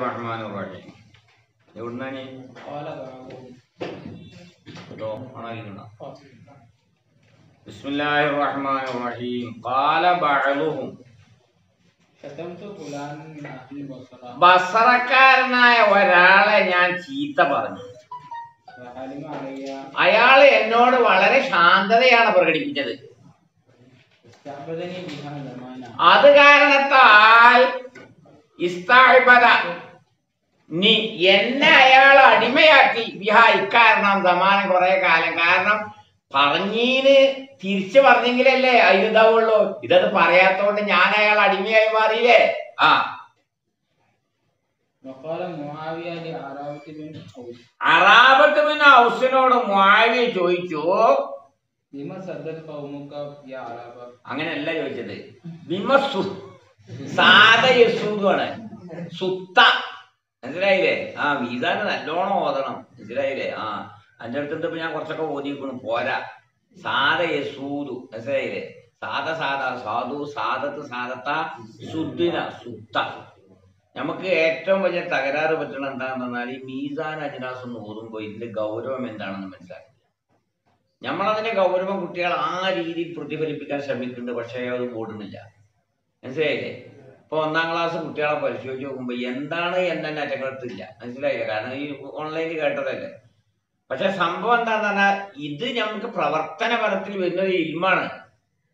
റഹ്മാനുറഹീം എവിടുന്നാണ് ബിസ്മില്ലാഹിർ റഹ്മാനിർ റഹീം ഖാല ബഅലുഹും ബസറക്കാരനായ ഒരാളെ ഞാൻ ചീത്ത പറഞ്ഞു. അയാൾ എന്നോട് വളരെ ശാന്തതയാണ് പ്രകടിപ്പിച്ചത്. അത് കാരണത്താൽ എന്നെ അയാൾ അടിമയാക്കി ഇക്കാരണം സമാനം കുറെ കാലം. കാരണം പറഞ്ഞീന് തിരിച്ചു പറഞ്ഞെങ്കിലല്ലേ അയുതാവുള്ളൂ. ഇതത് പറയാത്തോണ്ട് ഞാൻ അയാൾ അടിമയായി മാറിയില്ലേ. അറാബത്ത് ബിൻ ഔസിനോട് മുആവിയ ചോദിച്ചു, അങ്ങനെയല്ല ചോദിച്ചത്, സാദയസൂദാണ് സുത്ത, മനസ്സിലായില്ലേ? മീസാന് നല്ലോണം ഓതണം, മനസ്സിലായില്ലേ? എൻ്റെ അടുത്തിട്ട് ഞാൻ കുറച്ചൊക്കെ ഓതിക്കണം, പോരാ. സാദയസൂദു, മനസ്സിലായില്ലേ? സാദ സാധു സാദത്ത് സാദത്ത സുദ്ദിന സുത്ത. നമുക്ക് ഏറ്റവും വലിയ തകരാറ് പറ്റണം എന്താണെന്ന് പറഞ്ഞാൽ ഈ മീസാൻ അജ്നാസ് ഒന്ന് ഓതുമ്പോൾ ഇതിന്റെ ഗൗരവം എന്താണെന്ന് മനസ്സിലാക്കില്ല. നമ്മളതിന്റെ ഗൗരവം കുട്ടികൾ ആ രീതിയിൽ പ്രതിഫലിപ്പിക്കാൻ ശ്രമിക്കുന്നുണ്ട്, പക്ഷേ അത് ഓടുന്നില്ല, മനസ്സിലായില്ലേ? ഇപ്പൊ 1ാം ക്ലാസ് കുട്ടികളെ പരിശോധിച്ച് നോക്കുമ്പോൾ എന്താണ് എന്നെ അറ്റങ്ങളെത്തില്ല, മനസ്സിലായില്ലേ? കാരണം ഈ ഓൺലൈനിൽ കേട്ടതല്ലേ. പക്ഷെ സംഭവം എന്താന്ന് പറഞ്ഞാൽ ഇത് നമുക്ക് പ്രവർത്തനപരത്തിൽ വരുന്നൊരു ഇൽമാണ്.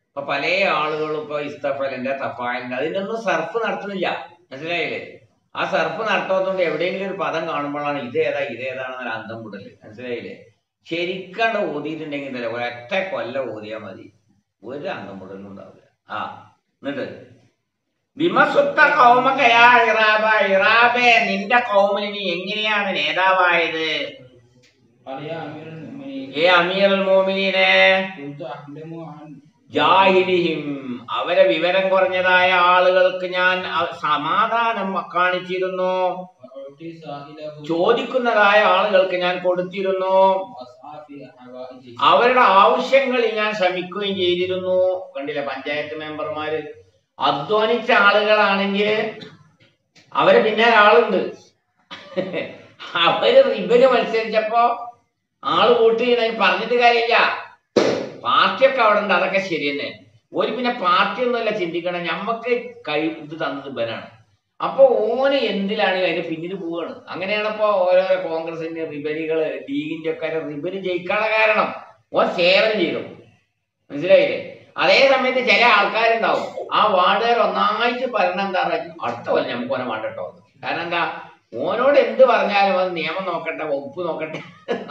ഇപ്പൊ പല ആളുകളും ഇപ്പൊ ഇസ്തഫലിന്റെ തഫാലിന്റെ അതിനൊന്നും സർഫ് നടത്തുന്നില്ല, മനസ്സിലായില്ലേ? ആ സർഫ് നടത്താത്തതുകൊണ്ട് എവിടെയെങ്കിലും ഒരു പദം കാണുമ്പോഴാണ് ഇതേതാണെന്നൊരു അന്തം വിടല്, മനസ്സിലായില്ലേ? ശരിക്കാണ്ട് ഓതിയിട്ടുണ്ടെങ്കിൽ തന്നെ ഒരൊറ്റ കൊല്ലം ഓതിയാൽ മതി, ഒരു അന്തം വിടലും ഉണ്ടാവില്ല. എന്നിട്ട് ബിമസുത്ത കൗമക്കയാ ഇറാബ, ഇറാബെ നിന്റെ കൗമിൽ നീ എങ്ങനെയാണ് നേതാവായത്? ഏ അമീറുൽ മുഅ്മിനീനെ, ജാഹിലിഹിം അവരെ വിവരം കുറഞ്ഞതായ ആളുകൾക്ക് ഞാൻ സമാധാനം കാണിച്ചിരുന്നു, ചോദിക്കുന്നതായ ആളുകൾക്ക് ഞാൻ കൊടുത്തിരുന്നു, അവരുടെ ആവശ്യങ്ങളിൽ ഞാൻ ശ്രമിക്കുകയും ചെയ്തിരുന്നു. കണ്ടില്ല, പഞ്ചായത്ത് മെമ്പർമാര് അധ്വാനിച്ച ആളുകളാണെങ്കിൽ അവര് പിന്നെ ആളുണ്ട്. ഇവര് മത്സരിച്ചപ്പോ ആള് വോട്ട് ചെയ്യണ പറഞ്ഞിട്ട് കാര്യമില്ല. പാർട്ടിയൊക്കെ അവിടെ ഉണ്ട്, അതൊക്കെ ശരി തന്നെ. ഒരു പിന്നെ പാർട്ടി ഒന്നുമല്ല ചിന്തിക്കണം, ഞമ്മക്ക് ഇത് തന്നത് ഇവനാണ്. അപ്പൊ ഓന് എന്തിലാണെങ്കിൽ അതിന്റെ പിന്നിൽ പോവാണ്. അങ്ങനെയാണപ്പോ ഓരോരോ കോൺഗ്രസിന്റെ റിബലികള് ലീഗിന്റെ ഒക്കെ റിബല് ജയിക്കാനുള്ള കാരണം ഓൻ സേവനം ചെയ്തു, മനസ്സിലായില്ലേ? അതേ സമയത്ത് ചില ആൾക്കാരുണ്ടാവും ആ വാർഡുകാർ ഒന്നായിട്ട് പറയണ എന്താ പറയുക, അടുത്ത പോലെ നമുക്ക് ഓനെ വേണ്ടട്ടോ. കാരണം എന്താ, ഓനോട് എന്ത് പറഞ്ഞാലും അത് നിയമം നോക്കട്ടെ, വകുപ്പ് നോക്കട്ടെ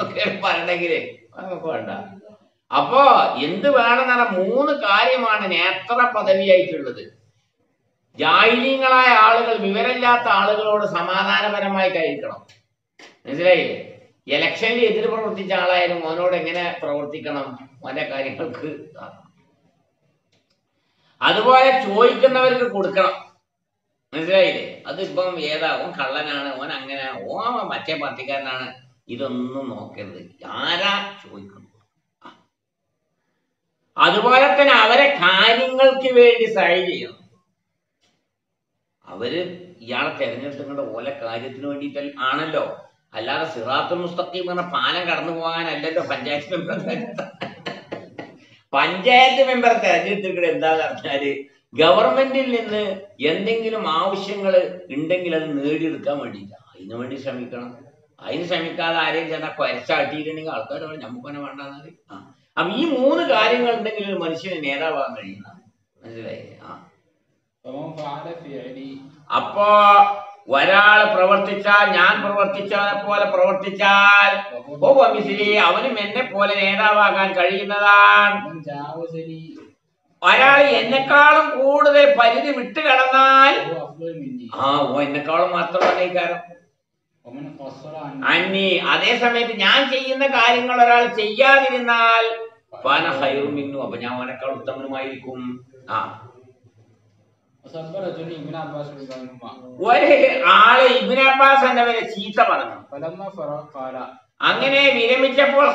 ഒക്കെ പറയണെങ്കില് നമുക്ക് വേണ്ട. അപ്പോ എന്ത് വേണമെന്ന് പറഞ്ഞാൽ 3 കാര്യമാണ് നേത്ര പദവിയായിട്ടുള്ളത്. ജാഹിലീങ്ങളായ ആളുകൾ, വിവരമില്ലാത്ത ആളുകളോട് സമാധാനപരമായിട്ടായിരിക്കണം, മനസ്സിലായില്ലേ? ഇലക്ഷനിൽ എതിര് പ്രവർത്തിച്ച ആളായാലും ഓനോട് എങ്ങനെ പ്രവർത്തിക്കണം, ഓന്റെ കാര്യങ്ങൾക്ക്. അതുപോലെ ചോദിക്കുന്നവർക്ക് കൊടുക്കണം, മനസ്സിലായില്ലേ? അതിപ്പം ഓൻ കള്ളനാണ്, ഓൻ അങ്ങനെ, ഓൻ മറ്റേ പാർട്ടിക്കാരനാണ്, ഇതൊന്നും നോക്കരുത്, ആരാ ചോദിക്കണം. അതുപോലെ തന്നെ അവരെ കാര്യങ്ങൾക്ക് വേണ്ടി സഹായം ചെയ്യണം. അവര് ഇയാളെ തെരഞ്ഞെടുത്തുകൊണ്ട് ഓലെ കാര്യത്തിന് വേണ്ടിയിട്ട് ആണല്ലോ, അല്ലാതെ സിറാത്തുൽ മുസ്തഖീം എന്ന പാലം കടന്നു പോകാനല്ലല്ലോ പഞ്ചായത്ത് മെമ്പർ തെരഞ്ഞെടുത്തിട്ട്. എന്താന്ന് പറഞ്ഞാല് ഗവൺമെന്റിൽ നിന്ന് എന്തെങ്കിലും ആവശ്യങ്ങൾ ഉണ്ടെങ്കിൽ അത് നേടിയെടുക്കാൻ വേണ്ടിയില്ല, അതിനു വേണ്ടി ശ്രമിക്കണം. അതിന് ശ്രമിക്കാതെ ആരെയും ചെന്നാൽ കുരച്ചാട്ടിയിട്ടുണ്ടെങ്കിൽ ആൾക്കാർ നമുക്ക് തന്നെ വേണ്ടെന്നത്. അപ്പൊ ഈ 3 കാര്യങ്ങൾ ഉണ്ടെങ്കിൽ ഒരു മനുഷ്യന് നേതാവാൻ കഴിയുന്ന, മനസ്സിലായില്ലേ? അപ്പോ ഒരാൾ പ്രവർത്തിച്ചാൽ, ഞാൻ പ്രവർത്തിച്ചവനെ പോലെ പ്രവർത്തിച്ചാൽ അവനും എന്നെ പോലെ നേതാവാകാൻ കഴിയുന്നതാണ്. ഒരാൾ എന്നെക്കാളും കൂടുതൽ പരിധി വിട്ട് കടന്നാൽ എന്നെക്കാളും മാത്രമാണ് ഈ കാര്യം അന്നി. അതേ സമയത്ത് ഞാൻ ചെയ്യുന്ന കാര്യങ്ങൾ ഒരാൾ ചെയ്യാതിരുന്നാൽ അപ്പൊ ഞാൻ അവനേക്കാൾ ഉത്തമനുമായിരിക്കും. ഒരു ആള് ഇബ്നു അബ്ബാസ് എന്നവരെ ചീത്ത പറഞ്ഞു. അങ്ങനെ വിരമിച്ചപ്പോൾ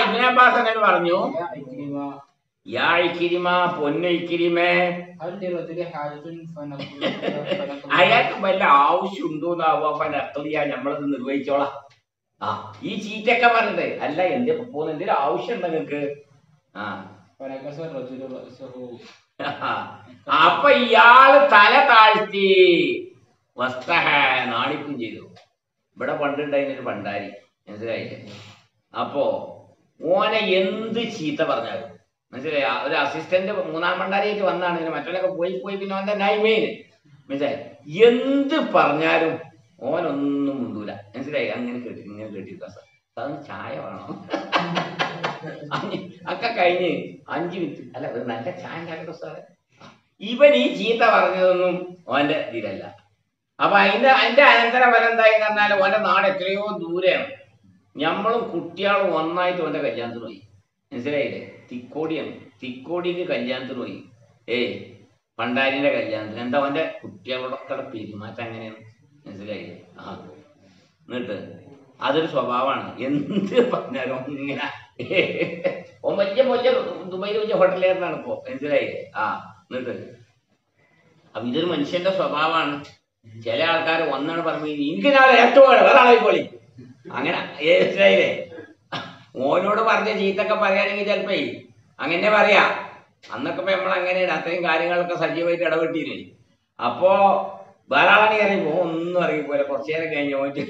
ഇബ്നു അബ്ബാസ് എന്നവർ പറഞ്ഞു, യാ ഇക്രിമ, പൊന്നു ഇക്രിമേ, അയാൾക്ക് വല്ല ആവശ്യമുണ്ടോന്നാവുക. അപ്പൊ അർത്ഥം നമ്മളത് നിർവഹിച്ചോളാം. ആ ഈ ചീറ്റൊക്കെ പറഞ്ഞത് അല്ല, എന്റെ പോകുന്ന എന്തെങ്കിലും ആവശ്യം ഉണ്ടോ നിങ്ങക്ക്? ആ അപ്പൊ ഇയാള് തല താഴ്ത്തി വസ്തഹ, നാണിക്കും ചെയ്തു. ഇവിടെ പണ്ടുണ്ടായിരുന്നൊരു പണ്ടാരി, മനസ്സിലായില്ലേ? അപ്പോ ഓനെ എന്ത് ചീത്ത പറഞ്ഞാലും, മനസ്സിലായി, ഒരു അസിസ്റ്റന്റ് മൂന്നാം പണ്ടാരിയായിട്ട് വന്നാണ്, മറ്റൊക്കെ പോയി പിന്നെ ഓന്റെ നൈമേന് മനസ്സിലായി, എന്ത് പറഞ്ഞാലും ഓനൊന്നും മുണ്ടൂല, മനസ്സിലായി. അങ്ങനെ ഇങ്ങനെ കേട്ടിരിക്കുക. സാറിന് ചായ വേണോ? ഒക്കെ കഴിഞ്ഞ് 5 മിനിറ്റ് അല്ല, ഒരു നല്ല ചായ ഉണ്ടാക്കട്ടോ സാറേ. ഇവൻ ഈ ചീത്ത പറഞ്ഞതൊന്നും ഓന്റെ ഇതിലല്ല. അപ്പൊ അതിന്റെ അനന്തര ഫലം എന്തായി പറഞ്ഞാൽ ഓന്റെ നാട് എത്രയോ ദൂരെയാണ്. നമ്മളും കുട്ടികളും ഒന്നായിട്ട് ഓന്റെ കല്യാണത്തിന് പോയി, മനസ്സിലായില്ലേ? തിക്കോടിയാണ്, തിക്കോടിക്ക് കല്യാണത്തിന് പോയി. പണ്ടാരിന്റെ കല്യാണത്തിന്. എന്താ ഓന്റെ കുട്ടികളോടൊക്കെ പെരുമാറ്റം അങ്ങനെയാണ്, മനസ്സിലായില്ലേ? ആ എന്നിട്ട് അതൊരു സ്വഭാവമാണ്. എന്ത് പറഞ്ഞാലും ഇങ്ങനെ ഓൻ വലിയ ദുബൈയിൽ വലിയ ഹോട്ടലുകാരനാണ് ഇപ്പോ, മനസ്സിലായില്ലേ? ആ എന്നിട്ട് അപ്പൊ ഇതൊരു മനുഷ്യന്റെ സ്വഭാവമാണ്. ചില ആൾക്കാർ ഒന്നാണ് പറഞ്ഞു, എനിക്ക് ഞാൻ ഏറ്റവും വേറെ ആളായിക്കോളി, അങ്ങനെ, മനസ്സിലായില്ലേ? ഓനോട് പറഞ്ഞ ചീത്തൊക്കെ പറയുകയാണെങ്കിൽ ചിലപ്പോ അങ്ങനെ പറയാ. അന്നൊക്കെ ഇപ്പൊ നമ്മൾ അങ്ങനെയാണ്, അത്രയും കാര്യങ്ങളൊക്കെ സജീവമായിട്ട് ഇടപെട്ടില്ലേ. അപ്പോ വേറെ ആളാണെങ്കിൽ അറിയുമ്പോ ഒന്നും അറിയിപ്പോലെ കുറച്ചു നേരം കഴിഞ്ഞ് ഓൻ്റെ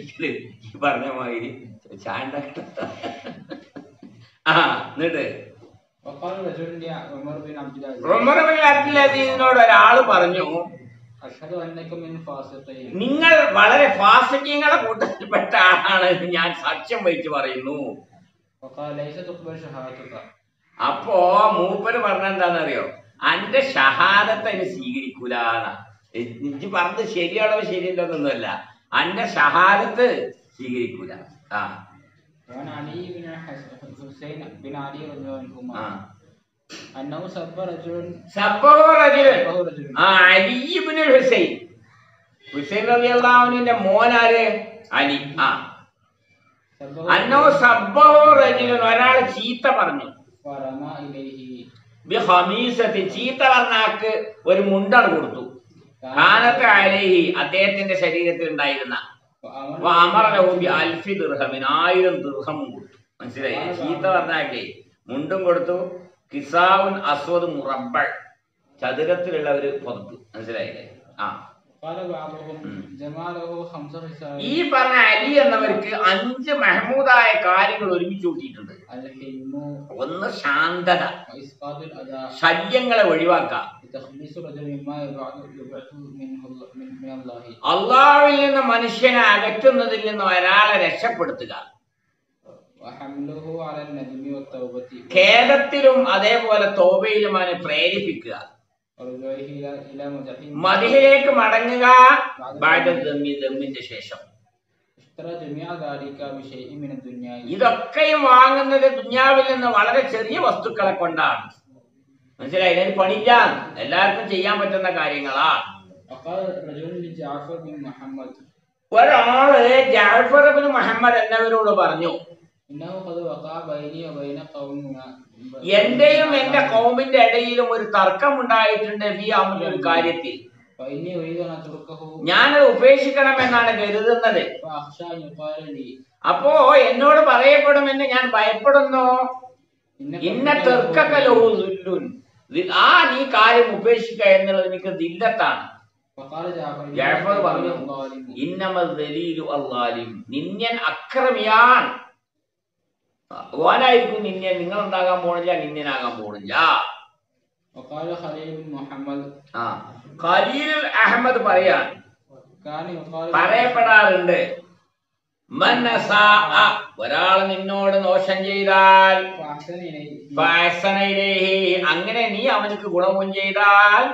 ഈ പറഞ്ഞ മാതിരി ചായ ഉണ്ടാക്കട്ടെ. ആ എന്നിട്ട് ഉമർ ഒരാള് പറഞ്ഞു, നിങ്ങൾ വളരെ ഫാസിഖീങ്ങളുടെ കൂട്ടത്തിൽപ്പെട്ട ആളാണ് എന്ന് ഞാൻ സാക്ഷ്യം വഹിച്ചു പറയുന്നു. അപ്പോ മൂപ്പര് പറഞ്ഞ എന്താണെന്നറിയോ? അന്റെ ഷഹാദത്ത് അതിന് സ്വീകരിക്കൂലെന്നാ. ഇജ്ജ് പറഞ്ഞത് ശരിയാണോ ശരിയല്ലെന്നൊന്നുമല്ല, അന്റെ ഷഹാദത്ത് സ്വീകരിക്കൂല. ആ ഹുസൈൻ റളിയല്ലാഹു അൻഹുവിന്റെ മോനാര്? അലി. ആ അന്നോ സബ്ബഹു റജുലുൻ, ഒരാള് ചീത്ത പറഞ്ഞു. ചീത്ത പറഞ്ഞാക്ക് ഒരു മുണ്ടാണ് കൊടുത്തു. കാനത്ത് അലൈഹി, അദ്ദേഹത്തിന്റെ ശരീരത്തിൽ ഉണ്ടായിരുന്ന 1000 ദിർഹമും കൊടുത്തു, മനസ്സിലായി? ചീത്ത പറഞ്ഞാക്കേ മുണ്ടും കൊടുത്തു. കിസാവുൻ അസ്വദ് മുറബ്ബൾ, ചതുരത്തിലുള്ള ഒരു പുതപ്പ്, മനസ്സിലായില്ലേ? ആ ഈ പറഞ്ഞ അലി എന്നവർക്ക് 5 മഹമൂദായ കാര്യങ്ങൾ ഒരുമിച്ച് കൂട്ടിയിട്ടുണ്ട്. ഒന്ന് ശാന്തത, ശല്യങ്ങളെ ഒഴിവാക്കാം, അള്ളാഹുവിൽ നിന്ന് മനുഷ്യനെ അകറ്റുന്നതിൽ നിന്ന് ഒരാളെ രക്ഷപ്പെടുത്തുക, ഖേദത്തിലും അതേപോലെ തൗബയിലും അവനെ പ്രേരിപ്പിക്കുക, മദിഹിലേക്ക് മടങ്ങുക, ദമ്മിന്റെ ശേഷം. ഇതൊക്കെയും വാങ്ങുന്നത് ദുനിയാവിൽ നിന്ന് വളരെ ചെറിയ വസ്തുക്കളെ കൊണ്ടാണ്, മനസ്സിലായി? അതിന് പണിയില്ല, എല്ലാവർക്കും ചെയ്യാൻ പറ്റുന്ന കാര്യങ്ങളാണ്. ഒരാള് ജഅഫർ ഇബ്നു മുഹമ്മദ് എന്നവരോട് പറഞ്ഞു, എന്റെയും എന്റെ കൗമിന്റെ ഇടയിലും ഒരു തർക്കം ഉണ്ടായിട്ടുണ്ട് ഒരു കാര്യത്തിൽ. ഞാനത് ഉപേക്ഷിക്കണമെന്നാണ് കരുതുന്നത്. അപ്പോ എന്നോട് പറയപ്പെടുമെന്ന് ഞാൻ ഭയപ്പെടുന്നു. ഇന്ന തെർക്കലുൻ, ആ നീ കാര്യം ഉപേക്ഷിക്കുക എന്നുള്ളത് എനിക്ക് ദില്ലത്താണ്. ജഅഫർ പറഞ്ഞു, ഇന്നമൽ ദലീലു അല്ലാലിം, നിന്യൻ അക്രമിയാൻ, ഓനായിരിക്കും നിന്യൻ, നിങ്ങൾ ഉണ്ടാകാൻ പോണില്ല, നിന്യനാകാൻ പോണില്ല. ഖലീൽ അഹമ്മദ് പറയാൻ പറയപ്പെടാറുണ്ട്, ഒരാൾ നിന്നോട് ദോഷം ചെയ്താൽ അങ്ങനെ നീ അവനക്ക് ഗുണവും ചെയ്താൽ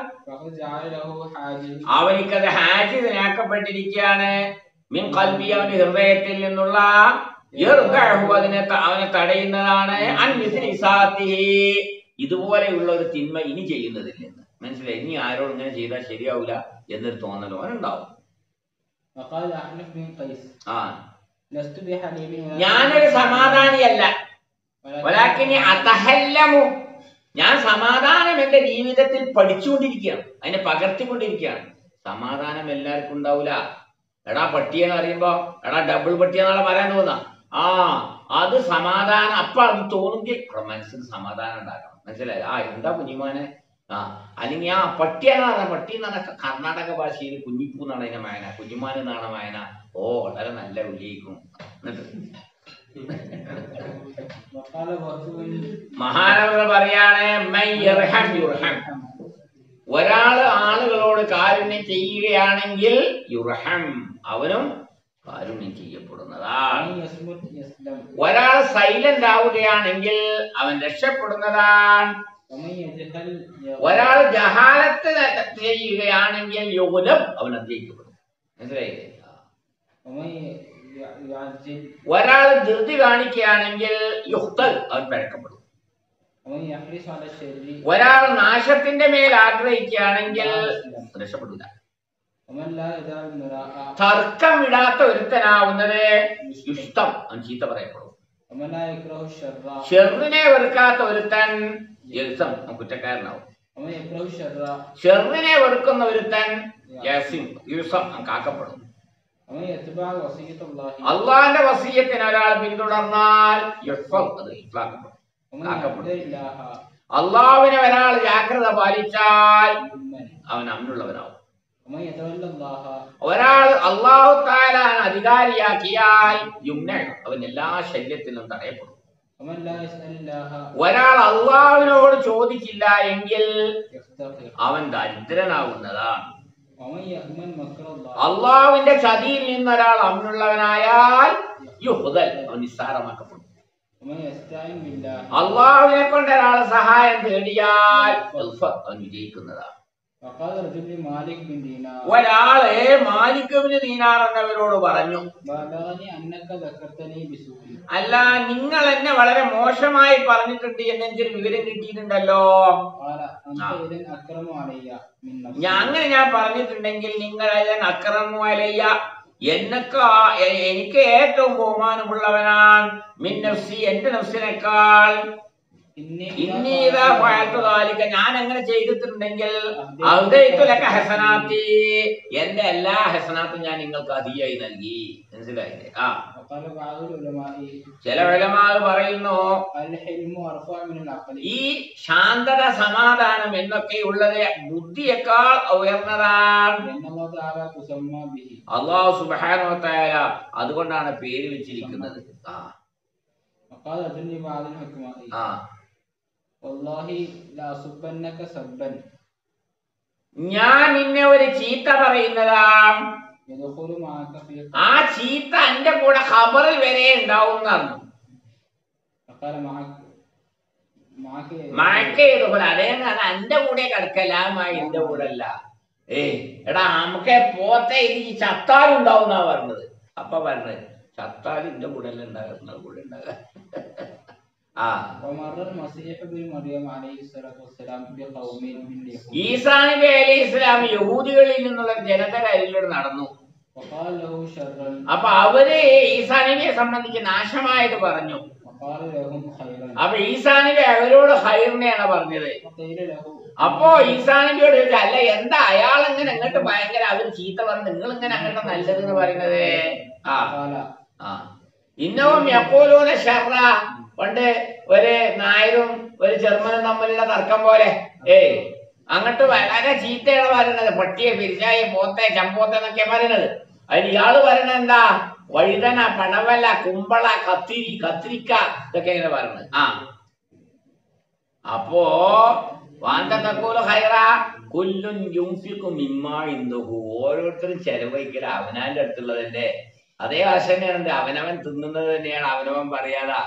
അവനിക്കത് ഹാജിസിനാക്കപ്പെട്ടിരിക്കുകയാണ്. മിൻ ഖൽബി, അവന്റെ ഹൃദയത്തിൽ നിന്നുള്ള അവനെ തടയുന്നതാണ്. ഇതുപോലെയുള്ള ഒരു തിന്മ ഇനി ചെയ്യുന്നതില്ലെന്ന്, മനസ്സിലായി? ഇനി ആരോട് ഇങ്ങനെ ചെയ്താൽ ശരിയാവില്ല എന്നൊരു തോന്നലോ അവനുണ്ടാവും. ഞാനൊരു സമാധാനിയല്ല, ഞാൻ സമാധാനം എന്റെ ജീവിതത്തിൽ പഠിച്ചുകൊണ്ടിരിക്കുകയാണ്, അതിനെ പകർത്തിക്കൊണ്ടിരിക്കുകയാണ്. സമാധാനം എല്ലാവർക്കും ഉണ്ടാവൂല. എടാ പട്ടിയെന്ന് അറിയുമ്പോ എടാ ഡബിൾ പട്ടിയെന്നാളെ പറയാൻ തോന്നാ. അത് സമാധാനം അപ്പൊ അത് തോന്നുമെങ്കിൽ മനസ്സിന് സമാധാനം ഉണ്ടാക്കണം. മനസ്സിലായി? എന്താ കുഞ്ഞിമാനെ അല്ലെങ്കിൽ പട്ടിയെന്ന് പറഞ്ഞ പട്ടി എന്ന് പറഞ്ഞ കർണാടക ഭാഷയിൽ കുഞ്ഞിപ്പൂ എന്നാണ് അതിന്റെ വായന, കുഞ്ഞിമാൻ എന്നാണ് വായന. വളരെ നല്ല ഉള്ളിയേക്കും. മഹാനവർ പറയാണ് ഒരാള് ആളുകളോട് കാരുണ്യം ചെയ്യുകയാണെങ്കിൽ യുർഹം, അവനും കാരുണ്യം ചെയ്യപ്പെടുന്നതാണ്. ഒരാൾ സൈലന്റ് ആവുകയാണെങ്കിൽ അവൻ രക്ഷപ്പെടുന്നതാണ്. ഒരാൾ ജഹാലത്ത് ചെയ്യുകയാണെങ്കിൽ യുഗ്ലബ്, അവൻ അധ്യയിക്കപ്പെടും. മനസ്സിലായില്ലേ? ഒരാൾ ധൃതി കാണിക്കുകയാണെങ്കിൽ യുഖ്തൽ, അവൻ പിഴക്കപ്പെടും. ഒരാൾ നാശത്തിന്റെ മേൽ ആഗ്രഹിക്കുകയാണെങ്കിൽ രക്ഷപ്പെടില്ല. തർക്കം വിടാത്ത ഒരുത്തനാവുന്നത് ഇഷ്ടം, അവൻ ചീത്ത പറയപ്പെടും. ഷെറിനെ വെറുക്കാത്ത ഒരുത്തൻ യൽസം, കുറ്റക്കാരനാവും. ഷെറിനെ വെറുക്കുന്ന ഒരുത്തൻ യൽസം, കാക്കപ്പെടും. അള്ളാന്റെ വസിയ്യത്തിന് ഒരാൾ പിന്തുടർന്നാൽ അള്ളാഹുവിനെ ഒരാൾ ജാഗ്രത പാലിച്ചാൽ അവൻ അമ്നുള്ളവനാവും. ഒരാൾ അള്ളാഹു തആലയെ അധികാരിയാക്കിയാൽ യുംന, അവൻ എല്ലാ ശല്യത്തിലും തടയപ്പെടും. ഒരാൾ അള്ളാഹുവിനോട് ചോദിച്ചില്ല എങ്കിൽ അവൻ ദരിദ്രനാവുന്നതാണ്. അള്ളാഹുവിന്റെ ചതിയിൽ നിന്നൊരാൾ അമ്നുള്ളവനായാൽ യുഹ്ദൽ, അവൻ നിസ്സാരമാക്കപ്പെടും. അള്ളാഹുവിനെ കൊണ്ട് ഒരാൾ സഹായം തേടിയാൽ അവൻ വിജയിക്കുന്നതാണ്. ഒരാള് മാലിക് ഇബ്നു ദീനാർ എന്നവരോട് പറഞ്ഞു, അല്ല നിങ്ങൾ എന്നെ വളരെ മോശമായി പറഞ്ഞിട്ടുണ്ട് എന്നെനിക്കൊരു വിവരം കിട്ടിയിട്ടുണ്ടല്ലോ. അങ്ങനെ ഞാൻ പറഞ്ഞിട്ടുണ്ടെങ്കിൽ നിങ്ങൾ അക്രമു അലയ്യ, എനിക്ക് ഏറ്റവും ബഹുമാനമുള്ളവനാണ് മിൻ നഫ്സി, എന്റെ നഫ്സിനേക്കാൾ. ഞാൻ അങ്ങനെ ചെയ്തിട്ടുണ്ടെങ്കിൽ ഹസനാത്തി, എന്റെ എല്ലാ ഹസനാത്തും ഞാൻ നിങ്ങൾക്ക് അതിയായി നൽകി. മനസ്സിലായില്ലേ? ചില ഉലമാ പറയുന്നു ഈ ശാന്തത സമാധാനം എന്നൊക്കെയുള്ളത് ബുദ്ധിയേക്കാൾ ഉയർന്നതാണ്. അല്ലാഹു സുബ്ഹാനഹു വ തആല അതുകൊണ്ടാണ് പേര് വെച്ചിരിക്കുന്നത്. ഞാൻ നിന്നെ ഒരു ചീത്ത പറയുന്നതാണ്, ആ ചീത്ത എന്റെ കൂടെ ഖബറിൽ വരെ ഉണ്ടാവും. അതേ എന്റെ കൂടെ കിടക്കലാമായി, എന്റെ കൂടെ അല്ല. എടാ നമുക്ക് പോത്തെ ഇത് ഈ ചത്താലുണ്ടാവും എന്നാ പറഞ്ഞത്. അപ്പൊ പറഞ്ഞത് ചത്താലും എന്റെ കൂടെ അല്ല ഉണ്ടാകുന്ന കൂടെ ഉണ്ടാകുക. ഈസാ നബി അലൈഹിസ്സലാം യഹൂദികളിൽ നിന്നുള്ള ജനതയുടെ അരികിലൂടെ നടന്നു. അപ്പൊ അവര് ഈസാ നബിയെ സംബന്ധിച്ച് നാശമായത് പറഞ്ഞു. അപ്പൊ ഈസാ നബി അവരോട് ഖൈറിനെയാണ് പറഞ്ഞത്. അപ്പോ ഈസാ നബിയോട് ചോദിച്ചാൽ, അല്ല എന്താ അയാൾ ഇങ്ങനെ അങ്ങോട്ട് ഭയങ്കര അവര് ചീത്ത പറഞ്ഞു, നിങ്ങൾ ഇങ്ങനെ അങ്ങോട്ട് നല്ലത് എന്ന് പറയുന്നത്? ഇന്നവും യഖൂലൂന ശർറ, പണ്ട് ഒരു നായരും ഒരു ചെറുമനും തമ്മിലുള്ള തർക്കം പോലെ അങ്ങോട്ട് വളരെ ചീത്തയാണ് പറയുന്നത്. പട്ടിയെ, പിരിച്ചായി, പോത്തെ, ചമ്പോത്തെ എന്നൊക്കെ പറയുന്നത്. അതിന് ഇയാള് പറയുന്നത് എന്താ? വഴുതന, പടവല, കുമ്പള, കത്തിരിക്ക ഇതൊക്കെ ഇങ്ങനെ പറയുന്നത്. അപ്പോ ഓരോരുത്തരും ചെലവഴിക്കൽ അവനാന്റെ അടുത്തുള്ളതിന്റെ അതേ വശം തന്നെയാണ്. അവനവൻ തിന്നുന്നത് തന്നെയാണ് അവനവൻ പറയാതാ.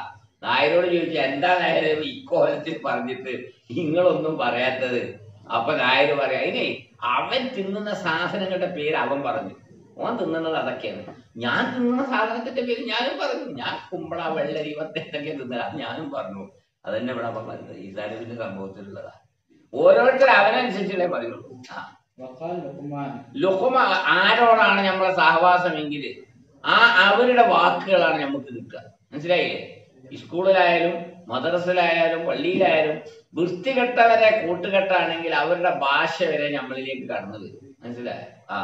നായരോട് ചോദിച്ചു, എന്താ നായര് ഇക്കോലത്തിൽ പറഞ്ഞിട്ട് നിങ്ങളൊന്നും പറയാത്തത്? അപ്പൊ നായര് പറയാ, ഇനി അവൻ തിന്നുന്ന സാധനങ്ങളുടെ പേര് അവൻ പറഞ്ഞു, ഓൻ തിന്നുന്നത് അതൊക്കെയാണ്. ഞാൻ തിന്നുന്ന സാധനത്തിന്റെ പേര് ഞാനും പറഞ്ഞു. ഞാൻ കുമ്പള, വെള്ളരി, വത്തൊക്കെ തിന്നത് അത് ഞാനും പറഞ്ഞു. അതന്നെ ഇവിടെ അപ്പൊ പറഞ്ഞത് ഈസാ നബിയുടെ സംഭവത്തിലുള്ളതാ. ഓരോരുത്തരും അവനനുസരിച്ചല്ലേ പറയുള്ളൂ. ലുഖ്മാൻ ആരോടാണ് നമ്മളെ സഹവാസമെങ്കിൽ അവരുടെ വാക്കുകളാണ് നമുക്ക് കിട്ടുക. മനസ്സിലായില്ലേ? സ്കൂളിലായാലും മദ്രസയിലായാലും പള്ളിയിലായാലും വൃത്തികെട്ടവരെ കൂട്ടുകെട്ടാണെങ്കിൽ അവരുടെ ഭാഷ വരെ നമ്മളിലേക്ക് കടന്നു വരും. മനസ്സിലായോ? ആ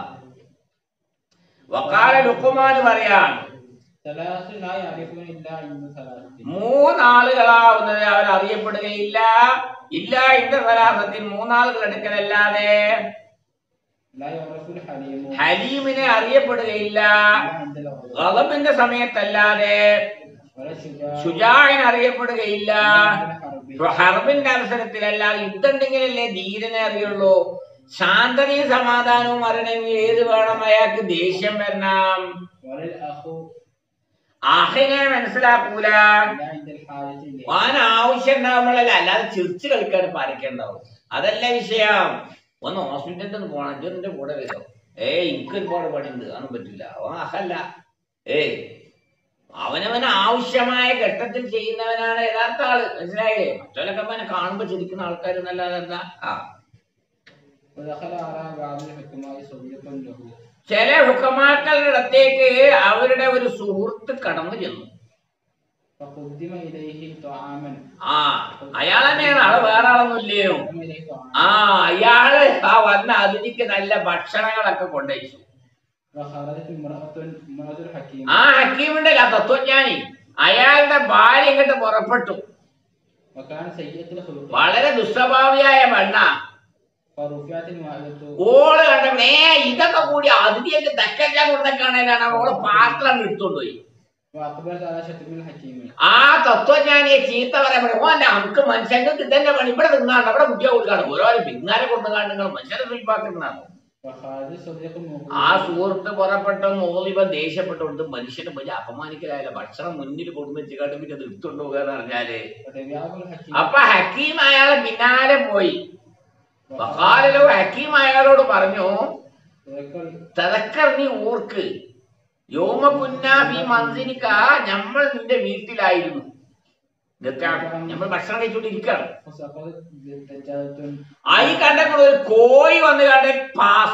വഖാല ലുഖ്മാൻ പറയാണ്, മൂന്നാളുകളാവുന്നത് അവർ അറിയപ്പെടുകയില്ല ഇല്ല ഇന്റെ സലാസത്തിൽ മൂന്നാളുകൾ എടുക്കലല്ലാതെ. ഹലീമിനെ അറിയപ്പെടുകയില്ല ഗളബിന്റെ സമയത്തല്ലാതെ. ശുജാഇനെ അറിയപ്പെടുകയില്ല ഹർബിന്റെ അവസരത്തിലല്ലാതെ. യുദ്ധമുണ്ടെങ്കിലല്ലേ ധീരനെ അറിയുള്ളൂ. ശാന്തതയും സമാധാനവും അറിയണമെങ്കിൽ ഏത് വേണം? അയാൾക്ക് ദേഷ്യം വരണം. അഹിനെ മനസ്സിലാക്കൂല. ഓൻ ആവശ്യം ഉണ്ടാവുമ്പോഴല്ല, അല്ലാതെ ചിരിച്ചു കളിക്കാൻ പാലിക്കണ്ടാവും. അതല്ല വിഷയം. ഒന്ന് ഹോസ്പിറ്റലിൽ നിന്ന് പോകണം, അഞ്ചിന്റെ കൂടെ വരും. എനിക്ക് ഒരുപാട് പണിയുണ്ട്, അതൊന്നും പറ്റില്ല. അവൻ അഹല്ല. അവനവന് ആവശ്യമായ ഘട്ടത്തിൽ ചെയ്യുന്നവനാണ് യഥാർത്ഥ ആള്. മനസ്സിലായില്ലേ? മറ്റവരൊക്കെ അവനെ കാണുമ്പോ ചിരിക്കുന്ന ആൾക്കാർ എന്നല്ലാതെ എന്താ. ചില ഹുക്കമാക്കളുടെ അടുത്തേക്ക് അവരുടെ ഒരു സുഹൃത്ത് കടന്നു ചെന്നു. അയാൾ തന്നെയാണ്, ആള് വേറെ ആളൊന്നും ഇല്ലയോ. അയാള് വന്ന അതിഥിക്ക് നല്ല ഭക്ഷണങ്ങളൊക്കെ കൊണ്ടുവച്ചു. ഹക്കീമുണ്ടല്ല തത്വജ്ഞാനി, അയാളുടെ ഭാര്യ ഇങ്ങോട്ട് പുറപ്പെട്ടു. വളരെ ദുസ്വഭാവിയായ പെണ്ണ. ഓള് കണ്ടേ ഇതൊക്കെ കൂടി അതിഥിയൊക്കെ തക്കാൻ കൊണ്ടൊക്കെയാണേലാണ് ഓള് പാത്രം എടുത്തോണ്ടുപോയി. ആ തത്വജ്ഞാനിയെ ചീത്ത പറയാൻ പറ്റും. ഓന്റെ നമുക്ക് മനുഷ്യങ്ങൾക്ക് ഇതന്നെ പണി. ഇവിടെ നിന്നാണ് അവിടെ കുട്ടിയെ കൊടുക്കാണ്. ഓരോ പിന്നാലെ കൊണ്ടുകാണ്ട് നിങ്ങൾ മനുഷ്യരെ സ്വീപാക്കുന്നതാണ്. ആ സുഹൃത്ത് പുറപ്പെട്ട മോളിവ ദേഷ്യപ്പെട്ടുകൊണ്ട് മനുഷ്യനെ വലിയ അപമാനിക്കലായ ഭക്ഷണം മുന്നിൽ കൊണ്ടു വെച്ചിട്ട് പിന്നെ അത് എടുത്തുകൊണ്ട് പോകുക എന്ന് പറഞ്ഞാല്. അപ്പൊ ഹക്കീം അയാളെ പിന്നാലെ പോയി. ഹക്കീം അയാളോട് പറഞ്ഞു, തദക്കർ, നീ ഓർക്ക്, യോമ കുന്നാഫി മൻസിലിക, നമ്മൾ നിന്റെ വീട്ടിലായിരുന്നു. നമ്മൾ ഭക്ഷണം കഴിച്ചോണ്ടിരിക്കുകയാണ്. ആയി കണ്ടപ്പോൾ ഒരു കോഴി വന്ന് കണ്ട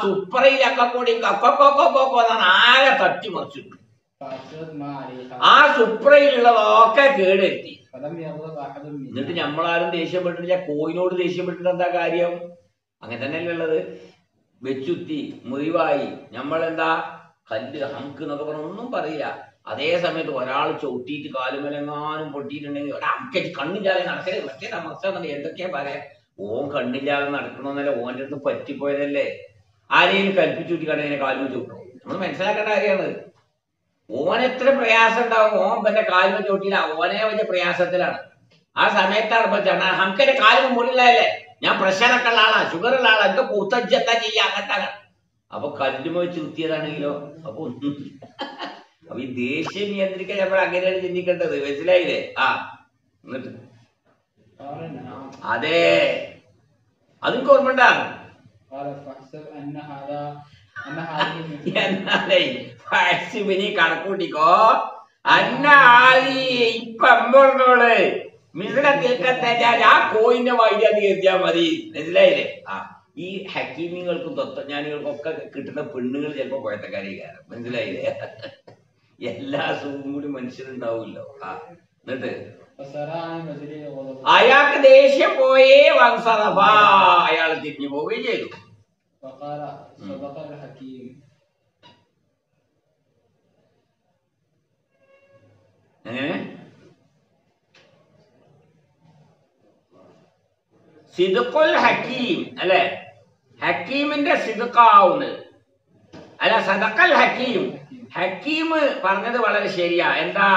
സുപ്രയിലൊക്കെ കൂടി കക്കൊക്കൊക്കൊക്കൊന്നാണ് ആകെ തട്ടിമറിച്ചിട്ടു. ആ സുപ്രയിലുള്ളതൊക്കെ കേടെത്തി. എന്നിട്ട് നമ്മളാരും ദേഷ്യപ്പെട്ടിട്ടില്ല. കോയിനോട് ദേഷ്യപ്പെട്ടിട്ട് എന്താ കാര്യം? അങ്ങനെ തന്നെയല്ലേ ഉള്ളത്. വെച്ചുത്തി മുറിവായി നമ്മളെന്താ കല്ല് ഹങ്ക് എന്നൊക്കെ പറഞ്ഞ ഒന്നും പറയില്ല. അതേ സമയത്ത് ഒരാൾ ചവിട്ടിയിട്ട് കാലുമലങ്ങാനും പൊട്ടിയിട്ടുണ്ടെങ്കിൽ ഒരാൾക്ക് കണ്ണില്ലാതെ നടക്കരുത്, മറ്റേ തമർച്ച എന്തൊക്കെയാ പറയാ. ഓൻ കണ്ണില്ലാതെ നടക്കണമെന്നല്ല, ഓൻ്റെ അടുത്ത് പറ്റിപ്പോയതല്ലേ. ആരെയും കൽപ്പിച്ചുട്ടി കണ്ടതിനെ കാലുമ ചവിട്ടണം. നമ്മൾ മനസ്സിലാക്കേണ്ട കാര്യമാണ്. ഓനെത്ര പ്രയാസം ഉണ്ടാവും. ഓൻ പിന്നെ കാലുമ ചവിട്ടിയില്ല, ഓനെ വലിയ പ്രയാസത്തിലാണ്. ആ സമയത്താണ് ഇപ്പൊ ഹംകന്റെ കാലുമ മുകളിലല്ലേ, ഞാൻ പ്രഷറൊക്കെ ഉള്ള ആളാ, ഷുഗർ ഉള്ള ആളാ, എനിക്ക് പൂത്തജ്ജെന്താ ചെയ്യാ അങ്ങനത്തെ. അപ്പൊ കല്ലുമ വെച്ച് കുത്തിയതാണെങ്കിലോ അപ്പൊ ഒന്നും. അപ്പൊ ഈ ദേഷ്യം നിയന്ത്രിക്കാൻ നമ്മൾ അങ്ങനെയാണ് ചിന്തിക്കേണ്ടത്. മനസ്സിലായില്ലേ? എന്നിട്ട് അതെ, അതും ഓർമ്മണ്ടാകും. എന്നാലേ കണക്കൂട്ടിക്കോ. ഇപ്പൊ പറഞ്ഞോള് മിസിലത്തേക്കത്തെ ആ കോയിന്റെ വൈദ്യാന്ന് കരുതിയാ മതി. മനസ്സിലായില്ലേ? ഈ ഹക്കീമികൾക്കും തത്വജ്ഞാനികൾക്കും ഒക്കെ കിട്ടുന്ന പെണ്ണുകൾ ചിലപ്പോ കുഴത്തക്കാരെ കാരണം. മനസ്സിലായില്ലേ? എല്ലാ സുഖവും കൂടി മനുഷ്യരുണ്ടാവുമല്ലോ. എന്നിട്ട് അയാൾക്ക് ദേഷ്യം പോയേ വൻസറഫ, അയാൾ തിരിഞ്ഞു പോവുകയും ചെയ്തു. എങ്ങനെ സിദ്ഖുൽ ഹക്കീം അല്ലെ, ഹക്കീമിന്റെ സിദ്ഖാവുന്നത് അല്ല, സദഖൽ ഹക്കീം. ഹക്കീം പറഞ്ഞത് വളരെ ശരിയാ. എന്താ?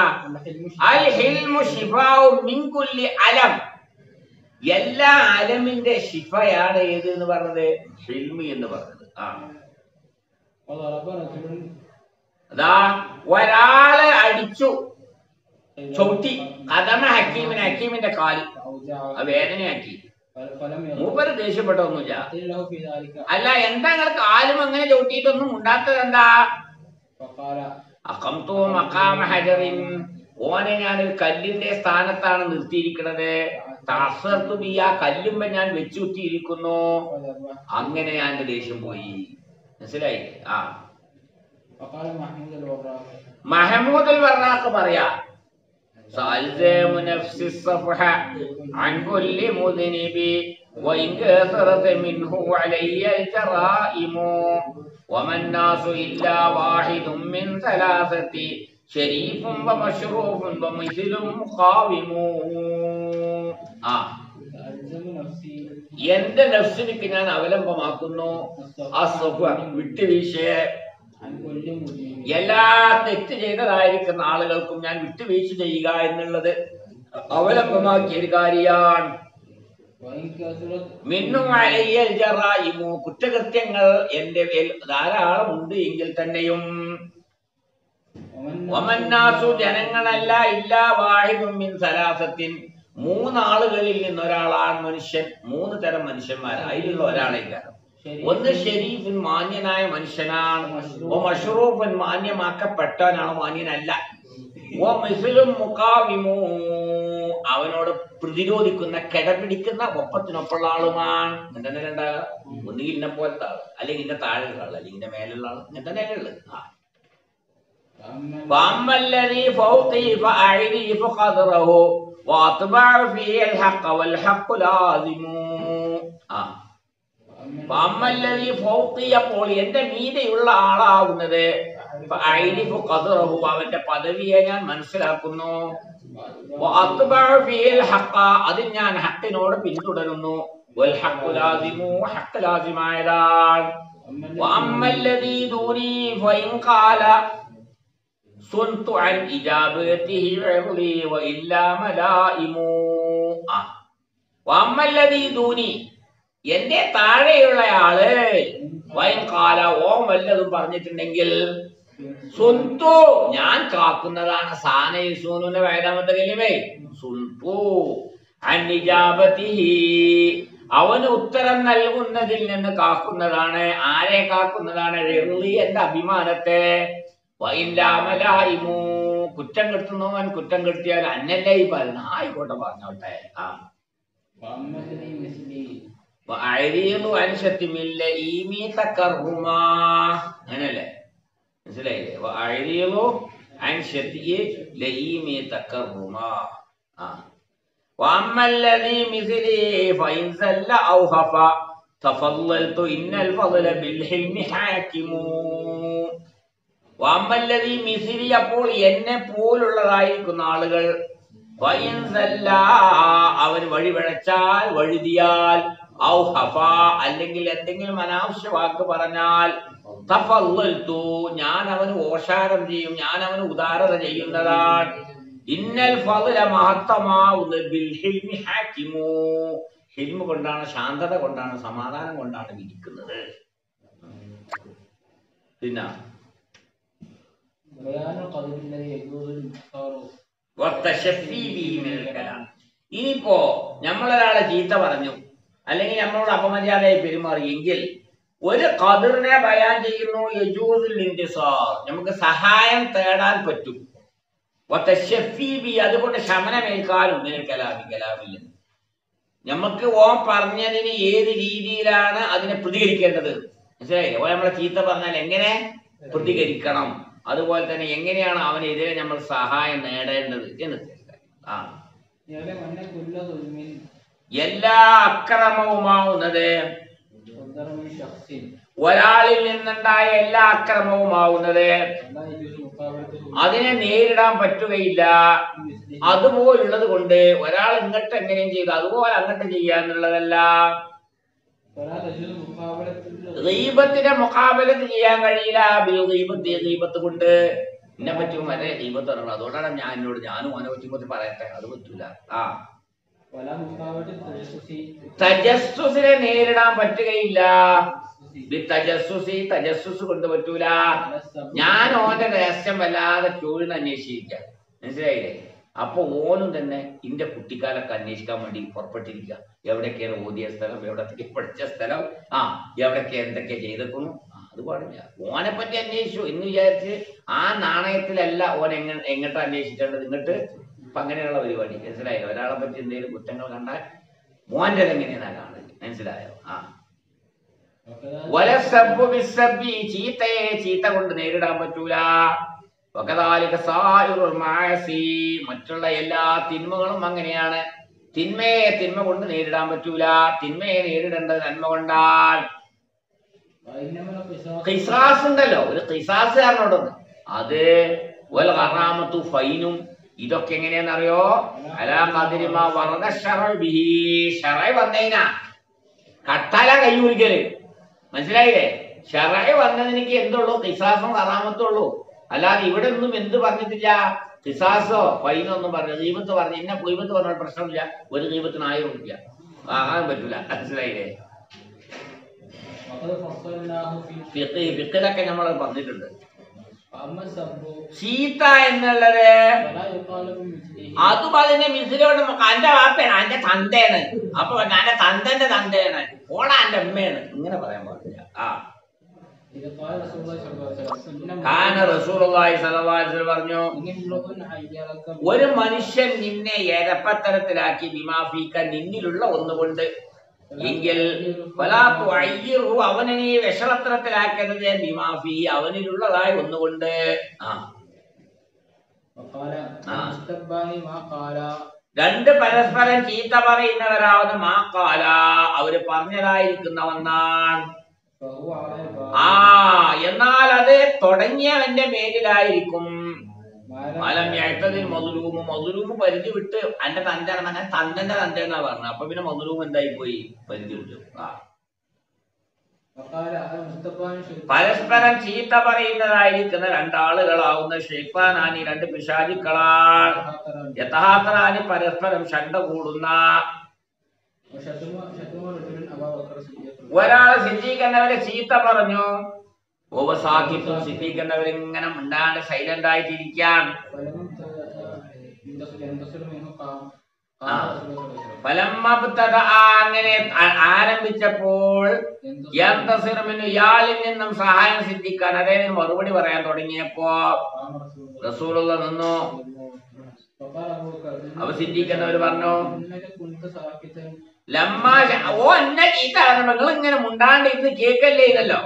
അൽ ഹിൽമു ശിഫാഉ മിൻ കുല്ലി അലം, എല്ലാ അലമിന്റെ ശിഫയാണ് ഏത് എന്ന് പറഞ്ഞത്? ഹിൽമി എന്ന് പറഞ്ഞത്. അതാ ഒരാള് അടിച്ചു ചവിട്ടി കഥമ ഹക്കീമിന്, ഹക്കീമിന്റെ കാല് വേദനയാക്കി. മൂപ്പര് ദേഷ്യപ്പെട്ടൊന്നുമില്ല. അല്ല, എന്താ നിങ്ങൾ കാലും അങ്ങനെ ചവിട്ടിയിട്ടൊന്നും ഉണ്ടാത്തത് എന്താ? അഖംതു മഖാമ ഹജറിൻ, ഓനെ ഞാനൊരു കല്ലിന്റെ സ്ഥാനത്താണ് നിർത്തിയിരിക്കുന്നത്. തഅസ്സർതു ബി, ആ കല്ലുമ്പോ ഞാൻ വെച്ചുകുത്തിയിരിക്കുന്നു. അങ്ങനെ ഞാൻ ദേഷ്യം പോയി. മനസ്സിലായി? മഹമൂദ് അൽ വറാഖ് പറയാ, سألزم نفسي الصفح عن كل مذنب وإن كثرت منه علي الجرائم وما الناس إلا واحد من ثلاثة شريف ومشروف ومثل مقاوم. എന്റെ നഫ്സിനിക്ക് ഞാൻ അവലംബമാക്കുന്നു വിട്ടുവീഴ്ചയെ. എല്ലാ തെറ്റ് ചെയ്തതായിരിക്കുന്ന ആളുകൾക്കും ഞാൻ വിട്ടുവീഴ്ച ചെയ്യുക എന്നുള്ളത് അവലംബമാക്കിയ ഒരു കാര്യമാണ്. മിന്നും അലയ്യൽ ജറായിമു, കുറ്റകൃത്യങ്ങൾ എന്റെ മേൽ ധാരാളം ഉണ്ട് എങ്കിൽ തന്നെയും വമന്നാസു, ജനങ്ങളല്ല, ഇല്ലാ വാഹിദും മിൻ സലാസത്തിൻ, മൂന്നാളുകളിൽ നിന്നൊരാളാണ് മനുഷ്യൻ. മൂന്ന് തരം മനുഷ്യന്മാർ, അതിലുള്ള ഒരാളേക്കാരം. ഒന്ന് ഷരീഫുൻ, മാന്യനായ മനുഷ്യനാണ്. ഓ മഷ്റൂഫൻ, മാന്യമാക്കപ്പെട്ടവനാണ്, മാന്യനല്ല. ഓ മിസ്ലും മുഖാവിമു, അവനോട് പ്രതിരോധിക്കുന്ന, കിടപിടിക്കുന്ന, ഒപ്പത്തിനൊപ്പമുള്ള ആളുമാണ്. ഇങ്ങനെ തന്നെ ഉണ്ടാകുക. ഒന്നുകിൽ ഇന്നെ പോലത്തെ ആള്, അല്ലെങ്കിൽ ഇന്റെ താഴെയുള്ള ആള്, അല്ലെങ്കിൽ ഇന്റെ മേലുള്ള ആള്, ഇങ്ങനെ തന്നെ ഉള്ളത്. അപ്പോൾ എന്റെ മീതെയുള്ള ആളാകുന്നത് അവന്റെ പദവിയെ ഞാൻ മനസ്സിലാക്കുന്നു. അതിൽ ഞാൻ ഹക്കിനോട് പിന്തുടരുന്നു. ഹക്കലാസിമായതാണ്. എന്റെ താഴെയുള്ള ആള് വൈകാല ഓം വല്ലതും പറഞ്ഞിട്ടുണ്ടെങ്കിൽ സുന്തു, ഞാൻ കാക്കുന്നതാണ്. സാനൂന്റെ വേദാമത്തെ കലിമേ സുന്തു അനിജാബത്തിഹി, അവന് ഉത്തരം നൽകുന്നതിൽ നിന്ന് കാക്കുന്നതാണ്. ആരെ കാക്കുന്നതാണ്? എന്റെ അഭിമാനത്തെ. വൈലാമലായിമു, കുറ്റം കെടുത്തുന്നവൻ കുറ്റം കെടുത്തിയാൽ അന്നല്ലേ ഈ പറയുന്ന, ആയിക്കോട്ടെ പറഞ്ഞോട്ടെ. അങ്ങനല്ലേ, മനസ്സിലായില്ലേ? അപ്പോൾ എന്നെ പോലുള്ളതായിരിക്കുന്ന ആളുകൾ അവന് വഴിപിഴച്ചാൽ, വഴുതിയാൽ, അല്ലെങ്കിൽ എന്തെങ്കിലും അനാവശ്യ വാക്ക് പറഞ്ഞാൽ, ഞാൻ അവന് ഓഷാരം ചെയ്യും, ഞാൻ അവന് ഉദാരത ചെയ്യുന്നതാണ്. ഇന്നൽ ഫദ്ല, മഹത്തമാവുന്നത് ബിൽ ഹിൽമി ഹാക്കിമു, ഹിൽമ കൊണ്ടാണ്, ശാന്തത കൊണ്ടാണ്, സമാധാനം കൊണ്ടാണ് വിധിക്കുന്നത്. പിന്നെ ഇനിയിപ്പോ നമ്മളൊരാളെ ചീത്ത പറഞ്ഞു, അല്ലെങ്കിൽ നമ്മളോട് അപമര്യാദയായി പെരുമാറിയെങ്കിൽ ഒരു ഖദറിനെ ബയാൻ ചെയ്യുന്നു. യജൂസുൽ ഇന്തിസാർ, നമുക്ക് സഹായം തേടാൻ പറ്റും. അതുകൊണ്ട് ശമനമേൽക്കാനും കലാമില്ല. നമുക്ക് ഓൻ പറഞ്ഞതിന് ഏത് രീതിയിലാണ് അതിനെ പ്രതികരിക്കേണ്ടത്, മനസ്സിലായില്ലേ? ഓൻ നമ്മളെ ചീത്ത പറഞ്ഞാൽ എങ്ങനെ പ്രതികരിക്കണം, അതുപോലെ തന്നെ എങ്ങനെയാണ് അവനെതിരെ നമ്മൾ സഹായം നേടേണ്ടത് എന്ന്. എല്ലാ അക്രമവുമാവുന്നത്, ഒരാളിൽ നിന്നുണ്ടായ എല്ലാ അക്രമവുമാവുന്നത് അതിനെ നേരിടാൻ പറ്റുകയില്ല. അതുപോലുള്ളത് കൊണ്ട് ഒരാൾ ഇങ്ങോട്ട് എങ്ങനെയും ചെയ്തു അതുപോലെ അങ്ങോട്ട് ചെയ്യാന്നുള്ളതല്ല. ഗീബത്തിനെ മുഖാബലത്ത് ചെയ്യാൻ കഴിയില്ല. ഗീബത്ത് കൊണ്ട് എന്നെ പറ്റും വരെ ഗീബത്ത് പറയണം. അതുകൊണ്ടാണ് ഞാനും ഓനെ പറ്റുമ്പോൾ പറയട്ടെ, അത് പറ്റൂല. തജസ്സുസിനെ നേരിടാൻ പറ്റുകയില്ല. തജസ്സുസ് കൊണ്ട് പറ്റൂല. ഞാൻ ഓന്റെ രഹസ്യം വല്ലാതെ ചോദിന്ന് അന്വേഷിക്കാം, മനസ്സിലായില്ലേ? അപ്പൊ ഓനും തന്നെ ഇന്റെ കുട്ടിക്കാലൊക്കെ അന്വേഷിക്കാൻ വേണ്ടി പുറപ്പെട്ടിരിക്കുക. എവിടെയൊക്കെയാണ് ഓതിയ സ്ഥലം, എവിടൊക്കെ പഠിച്ച സ്ഥലം, എവിടൊക്കെ എന്തൊക്കെ ചെയ്തേക്കുന്നു, അത് പാടില്ല. ഓനെ പറ്റി അന്വേഷിച്ചു എന്ന് വിചാരിച്ച് ആ നാണയത്തിലല്ല ഓൻ എങ്ങോട്ട് അന്വേഷിക്കേണ്ടത്, ഇങ്ങോട്ട്. അപ്പൊ അങ്ങനെയുള്ള പരിപാടി, മനസ്സിലായോ? ഒരാളെ പറ്റി എന്തെങ്കിലും കുറ്റങ്ങൾ കണ്ടാൽ മോന്റെ എങ്ങനെയാണ് കാണുന്നത്, മനസ്സിലായോ? ചീത്തയെ ചീത്ത കൊണ്ട് നേരിടാൻ പറ്റൂല. വകദാലിക സായിറുൽ മഅസി, മറ്റുള്ള എല്ലാ തിന്മകളും അങ്ങനെയാണ്. തിന്മയെ തിന്മ കൊണ്ട് നേരിടാൻ പറ്റൂല, തിന്മയെ നേരിടേണ്ടത് നന്മ കൊണ്ടാൽ. ഖിസാസ് ഉണ്ടല്ലോ, ഒരു ഖിസാസ് കാരണോടൊന്ന് അത് വൽ ഖറാമത്തു ഫൈനും. ഇതൊക്കെ എങ്ങനെയാണെന്നറിയോ? അലാ ഖദ്രി മാ വറദ ശറഉ ബിഹി, ശറഅ വന്നേനാ കട്ടാല കയ്യൂരിക്കല്, മനസ്സിലായില്ലേ? ശറഅ വന്നതിനിക്ക് എന്തുള്ളൂ? ഖിസാസും ഖറാമത്തും ഉള്ളൂ. അല്ലാതെ ഇവിടെ ഒന്നും എന്ത് പറഞ്ഞിട്ടില്ല, ഖിസാസോ ഫൈനോ ഒന്നും പറഞ്ഞു. ഗീബത്ത് പറഞ്ഞു, ഇന്ന ഗീബത്ത് പറഞ്ഞാൽ പ്രശ്നമില്ല, ഒരു ഗീബത്തിന് 1000 രൂപ വാങ്ങാൻ പറ്റൂല, മനസ്സിലായില്ലേ? ഫിഖിലൊക്കെ നമ്മൾ പറഞ്ഞിട്ടുണ്ട്. ചീത്ത എന്നുള്ളത് അതും അതിന്റെ മിസിലോട് എന്റെ വാപ്പയാണ്, എന്റെ തന്തയാണ്, അപ്പൊ എന്റെ തന്തന്റെ തന്തയാണ്, ഓളാ എന്റെ അമ്മയാണ്, ഇങ്ങനെ പറയാൻ പാടില്ല. പറഞ്ഞു, ഒരു മനുഷ്യൻ നിന്നെ എരപ്പത്തരത്തിലാക്കി ബിമാഫീക്ക, നിന്നിലുള്ള ഒന്നുകൊണ്ട്, എങ്കിൽ അവനെ നീ വിഷളത്തരത്തിലാക്കരുത് ബിമാഫി, അവനിലുള്ളതായി ഒന്നുകൊണ്ട്. രണ്ട് പരസ്പരം ചീത്ത പറയുന്നവരാവുന്ന മാക്കാല, അവര് പറഞ്ഞതായിരിക്കുന്നവന്നാണ്. എന്നാൽ അത് തുടങ്ങിയവന്റെ മേലിലായിരിക്കും. മധുരൂമ് പരിധി വിട്ട് എന്റെ തന്റെ തന്തന്റെ തന്റെ എന്നാ പറഞ്ഞത്. അപ്പൊ പിന്നെ മധുരൂമ് എന്തായി പോയി? പരിധി വിട്ടു. പരസ്പരം ചീത്ത പറയുന്നതായിരിക്കുന്ന രണ്ടാളുകളാവുന്ന ഷെയ്ത്താനാനി, രണ്ട് പിശാചുക്കളാണ്. യഥാർത്ഥനാനി, പരസ്പരം ശണ്ട കൂടുന്ന. ഒരാള് സിദ്ദീഖ് ചീത്ത പറഞ്ഞു, ഓവസാഖിത്തും സിദ്ദീഖ് എന്നവരിങ്ങനെ മിണ്ടാണ്ട് സൈലന്റ് ആയിട്ടിരിക്കാൻ. അങ്ങനെ ആരംഭിച്ചപ്പോൾ ഇയാളിൽ നിന്നും സഹായം സിദ്ധിക്കാൻ, അതായത് മറുപടി പറയാൻ തുടങ്ങിയപ്പോ റസൂലുള്ള നിന്നു. അപ്പൊ സിദ്ദീഖ് എന്നവര് പറഞ്ഞു, ഓ എന്നെ ചീത്ത നിങ്ങൾ ഇങ്ങനെ മുണ്ടാണ്ട് ഇന്ന് കേക്കല്ലേ ഇതല്ലോ.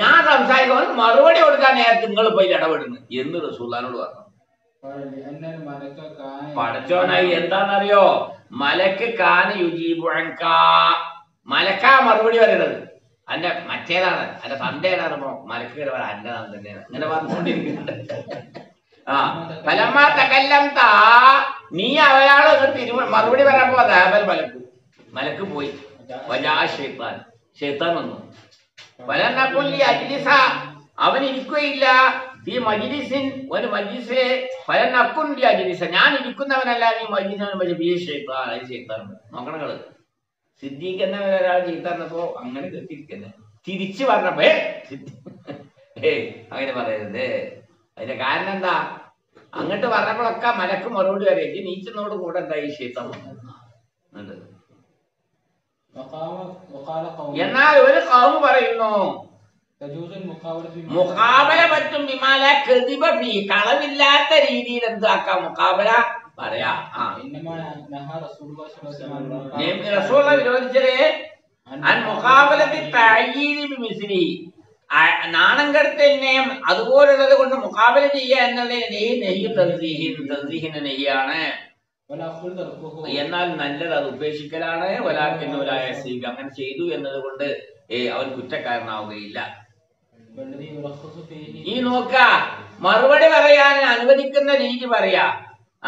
ഞാൻ സംസാരിക്കാൻ മറുപടി കൊടുക്കാൻ നേരത്തെ നിങ്ങൾ പോയി ഇടപെടുന്നു എന്ന് റസൂലുള്ളാഹിനോട് പറഞ്ഞു. പടച്ചോനായി എന്താന്നറിയോ? മലക്ക് കാന യുജീബു അൻക, മലക്കാ മറുപടി പറയണത്. അന്റെ മറ്റേതാണ്, അന്റെ തന്റെ ഏതാണെന്നോ മലക്കുകൾ പറയാം, എന്റെ തന്നെയാണ്, ഇങ്ങനെ പറഞ്ഞുകൊണ്ടിരിക്കുന്നുണ്ട്. ഫലമാ തകല്ലംത, നീ അയാള് മറുപടി പറയാൻ പോവാ. മലക്ക് പോയി. ഷെയ്ത്താൻ വന്നു. അവൻ ഇരിക്കുകയില്ല ഈ മജ്ലിസിൻ, ഒരു മജ്ലിസിലെ ഫലനക്കുണ്ടി അജ്ലിസ, ഞാൻ ഇരിക്കുന്നവനല്ല ഈ മജ്ലിസിന്. നോക്കണങ്ങള് സിദ്ദീഖ് എന്നവരൊരാൾ ചീത്തറിഞ്ഞപ്പോ അങ്ങനെ കെട്ടിരിക്കുന്നത്, തിരിച്ചു പറഞ്ഞപ്പോ അങ്ങനെ പറയരുത്. അതിന്റെ കാരണം എന്താ? അങ്ങോട്ട് പറഞ്ഞപ്പോഴൊക്കെ മലക്ക് മറുപടി അറിയിച്ച് നീച്ചനോട് കൂടെ എന്താ ഈ ഷെയ്ത്താൻ വന്നത്. എന്നാൽ ഒരു ഖൗമ് പറയുന്നു, മുഖാബല പറ്റും, ബിമാല കദിബ ഫീ, കളവില്ലാത്ത രീതിയിൽ എന്താക്കാം മുഖാബല പറയാ. റസൂലുള്ളാഹി വിരോധിച്ചത് മുഖാബലത്തിൽ തഅയ്യീദി ബിമിസ്ലി, നാണം കെടുത്തലിനെ അതുപോലുള്ളത് കൊണ്ട് മുഖാബല ചെയ്യുക എന്നുള്ള തൻസീഹിന്റെ നെയ്യാണ്. എന്നാൽ നല്ലത് അത് ഉപേക്ഷിക്കലാണ്. അങ്ങനെ ചെയ്തു എന്നത് കൊണ്ട് അവൻ കുറ്റക്കാരനാവുകയില്ല. ഈ നോക്ക മറുപടി പറയാൻ അനുവദിക്കുന്ന രീതി പറയാ.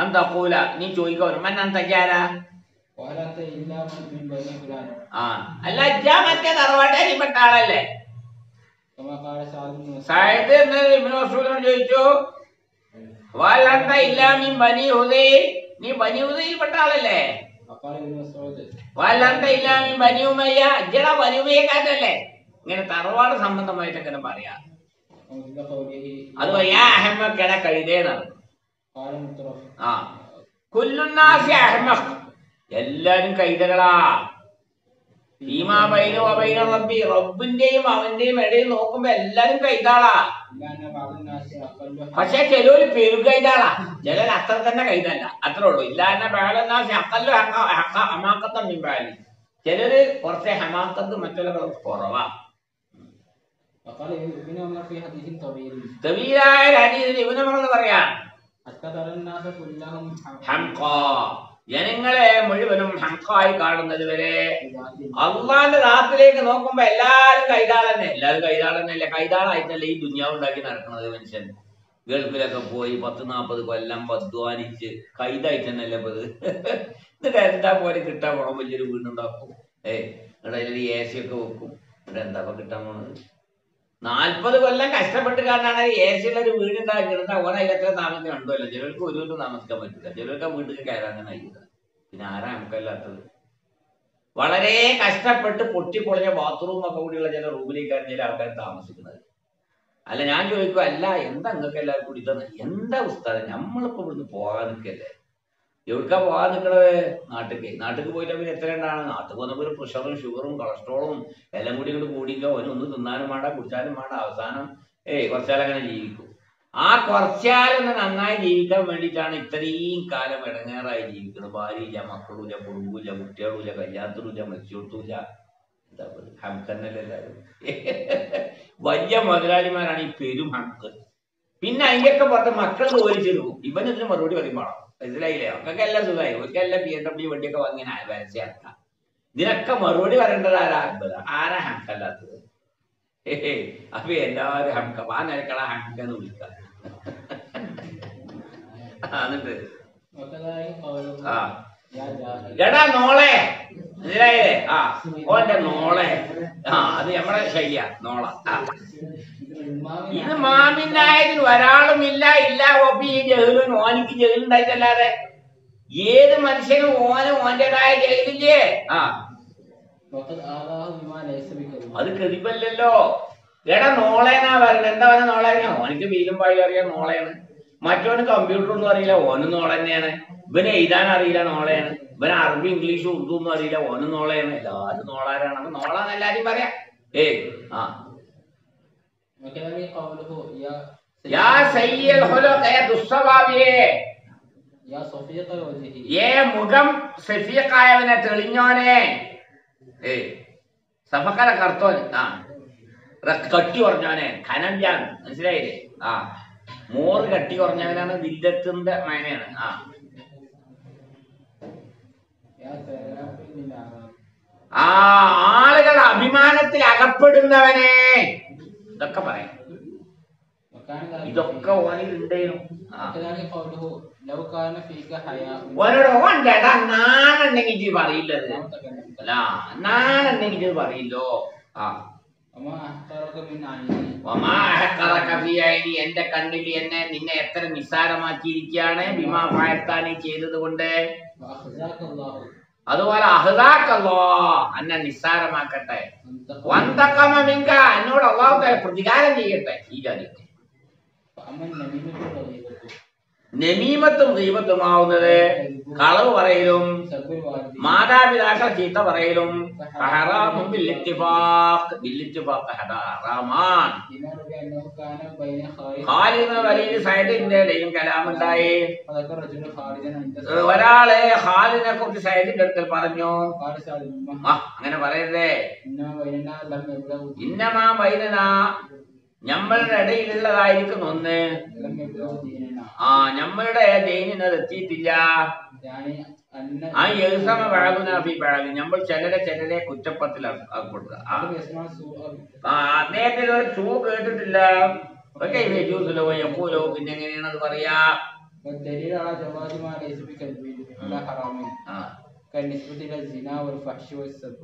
അന്തൂല, നീ ചോദിക്കോ മന്നാൻ തയ്യാറാ? അല്ല, മറ്റേ തറവാട്ടേരിപ്പെട്ട ആളല്ലേ? സായിദ് ഇബ്നു മസ്ഊദിനോട് ചോദിച്ചു, വലന്ത ഇല്ലാമിൻ ബനി ഹുദൈൽ, നീ ബനി ഹുദൈൽപ്പെട്ട ആളല്ലേ? വലന്ത ഇല്ലാമിൻ ബനി ഉമയ്യ, ഇജ്ജടാ ബനി ഉമയ്യക്കാരല്ലേ? ഇങ്ങനെ തറവാട് സംബന്ധമായിട്ട് അങ്ങനെ പറയാ. അത് പറയാ അഹമ്മക്കട കഴുതേനാണ്. കുല്ലുന്നാസി അഹ്മഖ്, എല്ലാരും കൈതകളാ. റബ്ബിന്റെയും അവന്റെയും ഇടയിൽ നോക്കുമ്പോ എല്ലാരും കൈതാളാ. പക്ഷെ ചിലര് പെരുകൈതാളാ, ചിലർ അത്ര തന്നെ കൈതല്ല, അത്രേ ഉള്ളൂ. ഇല്ലാന്ന ബാലനാസി അക്കല്ലോ ഹമാക്കത്തും, ചിലര് കുറച്ച് ഹമാക്കത്ത് മറ്റുള്ള കുറവാ. وقال ابن عمر في حديث طويل തവീലായ ഹദീസിൽ ഇബ്നു ഉമർ പറയാ حتى ترى الناس كلهم ഹംഖാ, ജനങ്ങളെ മുഴുവനും ഹംഖായി കാണുന്നത് വരെ അള്ളാന്റെ നാട്ടിലേക്ക് നോക്കുമ്പോ എല്ലാരും കൈതാളന്നെ, എല്ലാരും കൈതാളന്നല്ല, കൈതാളായിട്ടല്ലേ ഈ ദുനിയാവ് ഉണ്ടാക്കി നടക്കുന്നത്. മനുഷ്യൻ ഗൾഫിലൊക്കെ പോയി 10-40 കൊല്ലം അധ്വാനിച്ച് കൈതായിട്ട് തന്നെയല്ലേ ഇത്. എന്നിട്ട് എന്താ പോലെ കിട്ടാൻ പോണം, വലിയൊരു വീടുണ്ടാക്കും, ഇവിടെ എ സി ഒക്കെ വെക്കും, ഇവിടെ എന്താ കിട്ടാൻ പോണത്? 40 കൊല്ലം കഷ്ടപ്പെട്ട് കാരണമാണ് എ സിയുള്ള ഒരു വീടുണ്ടാക്കിയിരുന്ന ഓരോ അതിലത്ര താമസിക്കാൻ ഉണ്ടല്ലോ. ചിലർക്ക് ഒരു വീട്ടിൽ താമസിക്കാൻ പറ്റില്ല, ചിലർക്ക് ആ വീട്ടിൽ കയറാൻ തന്നെ കഴിയില്ല. പിന്നെ ആരാ നമുക്കല്ലാത്തത്? വളരെ കഷ്ടപ്പെട്ട് പൊട്ടിപ്പൊളിഞ്ഞ ബാത്റൂം ഒക്കെ കൂടിയുള്ള ചില റൂമിലേക്കാണ് ചില ആൾക്കാർ താമസിക്കുന്നത്. അല്ല, ഞാൻ ചോദിക്കും, അല്ല എന്താ നിങ്ങൾക്ക് എല്ലാവരും കൂടി തന്നെ എന്താ ഉസ്താദ്, നമ്മളിപ്പോ ഇവിടുന്ന് പോകാൻ നിൽക്കല്ലേ? എവിടുക്കാ പോകാൻ നിൽക്കണത്? നാട്ടിലേക്ക് പോയിട്ട് പിന്നെ എത്ര ഉണ്ടാണ്? നാട്ടിൽ പോകുന്നപ്പോൾ ഒരു പ്രഷറും ഷുഗറും കൊളസ്ട്രോളും എല്ലാം കൂടി ഇങ്ങോട്ട് കൂടിക്കോ, ഒന്നും തിന്നാനും വേണ്ട കുടിച്ചാലും വേണ്ട, അവസാനം കുറച്ചാലങ്ങനെ ജീവിക്കും. ആ കുറച്ചാലൊന്ന് നന്നായി ജീവിക്കാൻ വേണ്ടിയിട്ടാണ് ഇത്രയും കാലം ഇടങ്ങേറായി ജീവിക്കുന്നത്. ഭാര്യയില്ല, മക്കളുമില്ല, കുടുംബമില്ല, കുട്ടികളുമില്ല, കല്യാണത്തിനുമില്ല, മരിച്ചോടത്തുമില്ല. എന്താ പറയുക, ഹംക്കന്നല്ലേ എല്ലാവരും. വലിയ മുതലാളിമാരാണ് ഈ പെരും ഹംക്ക്. പിന്നെ അതിൻ്റെയൊക്കെ പുറത്ത് മക്കൾ ജോലിച്ചെടുക്കും. ഇവനിതിന് മറുപടി പറയുമ്പോഴോ, മനസ്സിലായില്ലേ? അവർക്ക് എല്ലാം സുഖമായി, അവർക്കെല്ലാം BMW വണ്ടിയൊക്കെ വാങ്ങി വരച്ചാക്കാം. ഇതിനൊക്കെ മറുപടി പറയേണ്ടത് ആരാ? ആരാ ഹംക്കല്ലാത്തത്? അപ്പൊ എല്ലാവരും ഹംക്ക, ആ നിരക്കള ഹംക്കെന്ന് വിളിക്കാം. എന്നിട്ട് എടാ നോളെ, മനസ്സിലായില്ലേ? ഓന്റെ നോളെ, അത് നമ്മളെ ശൈലിയ നോള. ഇത് മാമിനായതിന് ഒരാളുമില്ല, ഇല്ല ഒപ്പി ഈ ജയിലും ഓനിക്ക് ജയിലുണ്ടായിട്ടല്ലാതെ ഏത് മനുഷ്യനും ഓന്റേതായ ജയിലില്ലേ? അത് കെതിപ്പല്ലല്ലോ. എടാ നോളേനാ പറയുന്നത്. എന്താ പറഞ്ഞ നോളേനാ? ഓനിക്ക് വീലും പായിലും അറിയാൻ നോളയാണ്. മറ്റവന് കമ്പ്യൂട്ടർ ഒന്നും അറിയില്ല, ഓനും നോള തന്നെയാണ്. ഇവന് എഴുതാൻ അറിയില്ല, നോളയാണ്. ഇവന് അറബി ഇംഗ്ലീഷ് ഉറുദു ഒന്നും അറിയില്ല, ഓനും നോളയാണ്. എല്ലാവരും നോളാരാണ്. അപ്പൊ നോളാന്ന് എല്ലാരും പറയാ. മുഖം സഫീഖായവനെ, തെളിഞ്ഞോനെ, സഫക്കര കർത്തോന്, കട്ടി കുറഞ്ഞോനെ, ഖനഞ്ചാൻ, മനസ്സിലായില്ലേ? മോറ് കട്ടി കുറഞ്ഞവനാണ്, വില്ലത്തിന്റെ മേനയാണ്. ആളുകളുടെ അഭിമാനത്തിൽ അകപ്പെടുന്നവനെ, ഇതൊക്കെ പറയാം. ഇതൊക്കെ ഓനിൽ ഉണ്ടായിരുന്നു. ഓനോട് ഓൻ ചേട്ടാ നാണെണ്ടെങ്കിൽ ഇത് പറയില്ലത്, അല്ല നാണെണ്ടെങ്കിൽ ഇത് പറയില്ലോ. എന്റെ കണ്ണിൽ എന്നെ നിന്നെ എത്ര നിസ്സാരമാക്കിയിരിക്കുകയാണ് ബിമാ ഫഅൽതാനി ചെയ്തത് കൊണ്ട്. അതുപോലെ അഹ്ദാക്കല്ലോ, എന്നെ നിസ്സാരമാക്കട്ടെ. വന്തഖമ മിൻക, എന്നോട് അല്ലാഹു തആല പ്രതികാരം ചെയ്യട്ടെ. ഈ ജാതിക്ക് നമീമത്തും ഗീബത്തുമാവുന്നത് കളവ് പറയലും മാതാപിതാക്കൾ ചീത്ത പറയലും ഹറാമും ഹറാമാണ്. ഖാലിദ് വലീദ് സൈദിന്റെ ഇടയിലും കലാമുണ്ടായി. ഒരാള് ഖാലിദിനെ കുറിച്ച് സൈദിന്റെ അടുക്കൽ പറഞ്ഞു, അങ്ങനെ പറയരുതേ. ഇന്നമാ ബൈനനാ, നമ്മളുടെ ഇടയിലുള്ളതായിരിക്കും ഒന്ന്, നമ്മളുടെ ദീനിനത് എത്തിയിട്ടില്ല. നമ്മൾ ചിലരെ കുറ്റപ്പത്തിൽ അകപ്പെടുക. അദ്ദേഹത്തിന് ഒരു സൂ കേട്ടിട്ടില്ല. പിന്നെ എങ്ങനെയാണ് അത് പറയാ? كالنسبة إلى الزنا والفحش والسب.